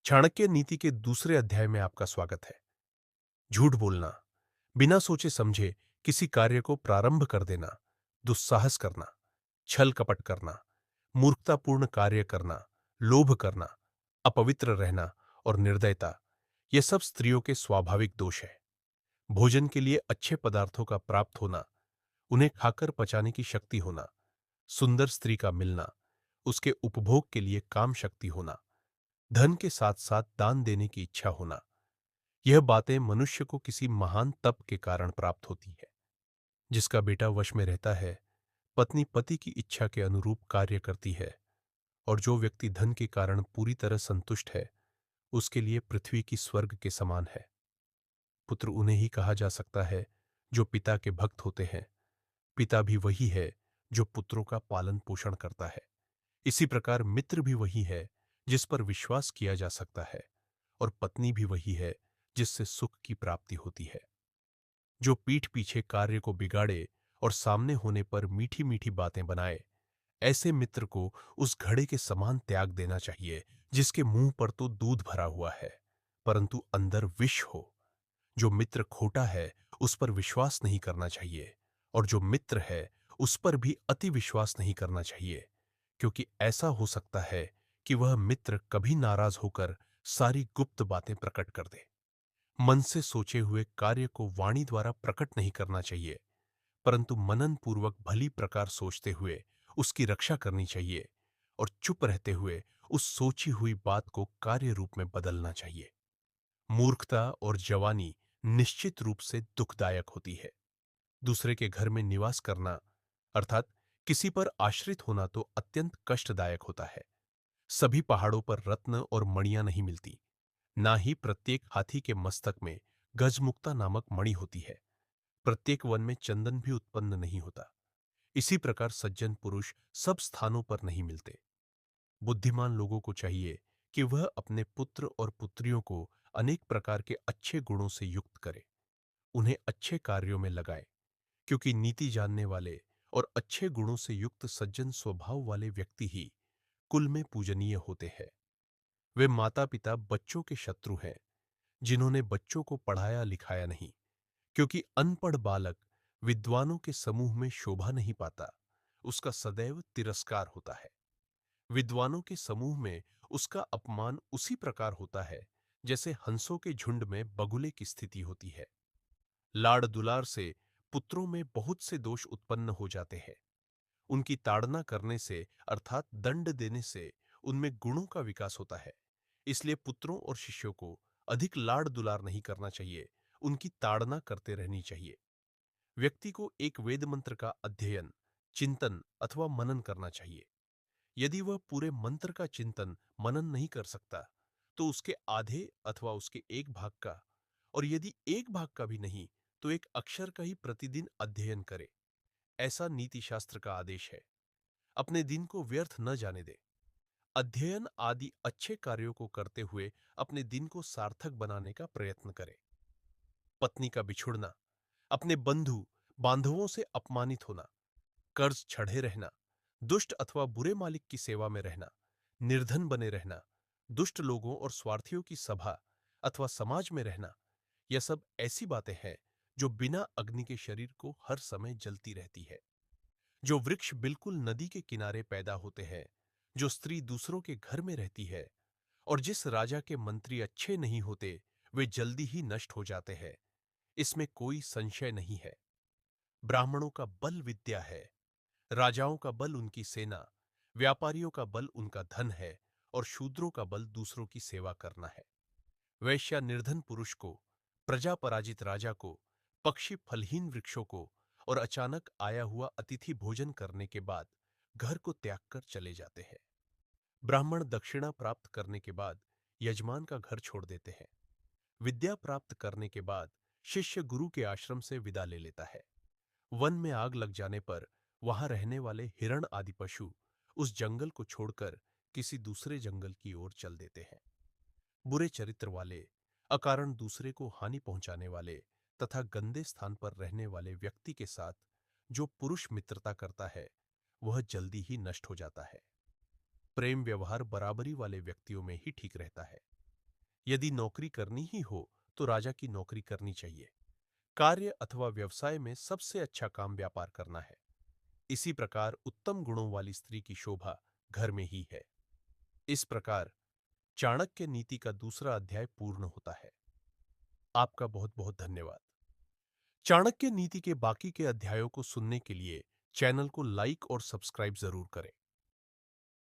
चाणक्य नीति के दूसरे अध्याय में आपका स्वागत है। झूठ बोलना, बिना सोचे समझे किसी कार्य को प्रारंभ कर देना, दुस्साहस करना, छल कपट करना, मूर्खतापूर्ण कार्य करना, लोभ करना, अपवित्र रहना और निर्दयता, ये सब स्त्रियों के स्वाभाविक दोष है। भोजन के लिए अच्छे पदार्थों का प्राप्त होना, उन्हें खाकर पचाने की शक्ति होना, सुंदर स्त्री का मिलना, उसके उपभोग के लिए काम शक्ति होना, धन के साथ साथ दान देने की इच्छा होना, यह बातें मनुष्य को किसी महान तप के कारण प्राप्त होती है। जिसका बेटा वश में रहता है, पत्नी पति की इच्छा के अनुरूप कार्य करती है, और जो व्यक्ति धन के कारण पूरी तरह संतुष्ट है, उसके लिए पृथ्वी की स्वर्ग के समान है। पुत्र उन्हें ही कहा जा सकता है जो पिता के भक्त होते हैं। पिता भी वही है जो पुत्रों का पालन पोषण करता है। इसी प्रकार मित्र भी वही है जिस पर विश्वास किया जा सकता है, और पत्नी भी वही है जिससे सुख की प्राप्ति होती है। जो पीठ पीछे कार्य को बिगाड़े और सामने होने पर मीठी मीठी बातें बनाए, ऐसे मित्र को उस घड़े के समान त्याग देना चाहिए जिसके मुंह पर तो दूध भरा हुआ है, परंतु अंदर विष हो। जो मित्र खोटा है उस पर विश्वास नहीं करना चाहिए, और जो मित्र है उस पर भी अति विश्वास नहीं करना चाहिए, क्योंकि ऐसा हो सकता है कि वह मित्र कभी नाराज होकर सारी गुप्त बातें प्रकट कर दे। मन से सोचे हुए कार्य को वाणी द्वारा प्रकट नहीं करना चाहिए, परंतु मनन पूर्वक भली प्रकार सोचते हुए उसकी रक्षा करनी चाहिए, और चुप रहते हुए उस सोची हुई बात को कार्य रूप में बदलना चाहिए। मूर्खता और जवानी निश्चित रूप से दुखदायक होती है। दूसरे के घर में निवास करना अर्थात किसी पर आश्रित होना तो अत्यंत कष्टदायक होता है। सभी पहाड़ों पर रत्न और मणियां नहीं मिलती, ना ही प्रत्येक हाथी के मस्तक में गजमुक्ता नामक मणि होती है। प्रत्येक वन में चंदन भी उत्पन्न नहीं होता। इसी प्रकार सज्जन पुरुष सब स्थानों पर नहीं मिलते। बुद्धिमान लोगों को चाहिए कि वह अपने पुत्र और पुत्रियों को अनेक प्रकार के अच्छे गुणों से युक्त करे, उन्हें अच्छे कार्यों में लगाए, क्योंकि नीति जानने वाले और अच्छे गुणों से युक्त सज्जन स्वभाव वाले व्यक्ति ही कुल में पूजनीय होते हैं। वे माता पिता बच्चों के शत्रु हैं जिन्होंने बच्चों को पढ़ाया लिखाया नहीं, क्योंकि अनपढ़ बालक विद्वानों के समूह में शोभा नहीं पाता, उसका सदैव तिरस्कार होता है। विद्वानों के समूह में उसका अपमान उसी प्रकार होता है जैसे हंसों के झुंड में बगुले की स्थिति होती है। लाड़ दुलार से पुत्रों में बहुत से दोष उत्पन्न हो जाते हैं। उनकी ताड़ना करने से अर्थात दंड देने से उनमें गुणों का विकास होता है। इसलिए पुत्रों और शिष्यों को अधिक लाड़ दुलार नहीं करना चाहिए, उनकी ताड़ना करते रहनी चाहिए। व्यक्ति को एक वेद मंत्र का अध्ययन, चिंतन अथवा मनन करना चाहिए। यदि वह पूरे मंत्र का चिंतन मनन नहीं कर सकता, तो उसके आधे अथवा उसके एक भाग का, और यदि एक भाग का भी नहीं तो एक अक्षर का ही प्रतिदिन अध्ययन करे। ऐसा नीति शास्त्र का आदेश है। अपने दिन को व्यर्थ न जाने दे। अध्ययन आदि अच्छे कार्यों को करते हुए अपने दिन को सार्थक बनाने का प्रयत्न करे। पत्नी का बिछुड़ना, अपने बंधु बांधवों से अपमानित होना, कर्ज चढ़े रहना, दुष्ट अथवा बुरे मालिक की सेवा में रहना, निर्धन बने रहना, दुष्ट लोगों और स्वार्थियों की सभा अथवा समाज में रहना, यह सब ऐसी बातें हैं जो बिना अग्नि के शरीर को हर समय जलती रहती है। जो वृक्ष बिल्कुल नदी के किनारे पैदा होते हैं, जो स्त्री दूसरों के घर में रहती है, और जिस राजा के मंत्री अच्छे नहीं होते, वे जल्दी ही नष्ट हो जाते हैं, इसमें कोई संशय नहीं है। ब्राह्मणों का बल विद्या है, राजाओं का बल उनकी सेना, व्यापारियों का बल उनका धन है, और शूद्रों का बल दूसरों की सेवा करना है। वैश्या निर्धन पुरुष को, प्रजा पराजित राजा को, पक्षी फलहीन वृक्षों को, और अचानक आया हुआ अतिथि भोजन करने के बाद घर को त्याग कर चले जाते हैं। ब्राह्मण दक्षिणा प्राप्त करने के बाद यजमान का घर छोड़ देते हैं। विद्या प्राप्त करने के बाद शिष्य गुरु के आश्रम से विदा ले लेता है। वन में आग लग जाने पर वहां रहने वाले हिरण आदि पशु उस जंगल को छोड़कर किसी दूसरे जंगल की ओर चल देते हैं। बुरे चरित्र वाले, अकारण दूसरे को हानि पहुंचाने वाले तथा गंदे स्थान पर रहने वाले व्यक्ति के साथ जो पुरुष मित्रता करता है, वह जल्दी ही नष्ट हो जाता है। प्रेम व्यवहार बराबरी वाले व्यक्तियों में ही ठीक रहता है। यदि नौकरी करनी ही हो तो राजा की नौकरी करनी चाहिए। कार्य अथवा व्यवसाय में सबसे अच्छा काम व्यापार करना है। इसी प्रकार उत्तम गुणों वाली स्त्री की शोभा घर में ही है। इस प्रकार चाणक्य नीति का दूसरा अध्याय पूर्ण होता है। आपका बहुत बहुत धन्यवाद। चाणक्य नीति के बाकी के अध्यायों को सुनने के लिए चैनल को लाइक और सब्सक्राइब जरूर करें।